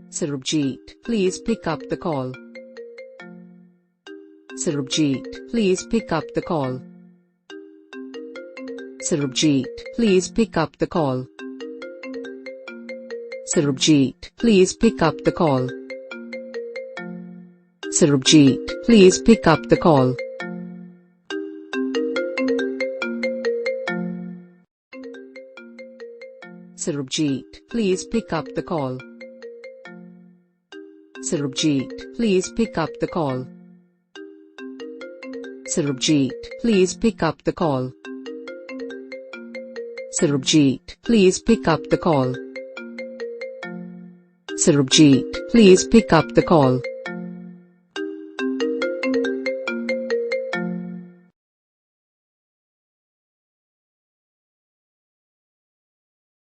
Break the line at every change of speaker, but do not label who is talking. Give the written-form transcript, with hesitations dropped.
Sarabjeet, please pick up the call. Sarabjeet, please pick up the call. Sarabjeet, please pick up the call. Sarabjeet, please pick up the call. Sarabjeet, please pick up the call. Sarabjeet, please pick up the call. Sarabjeet, please pick up the call. Sarabjeet, please pick up the call. Sarabjeet, please pick up the call. Sarabjeet, please pick up the call.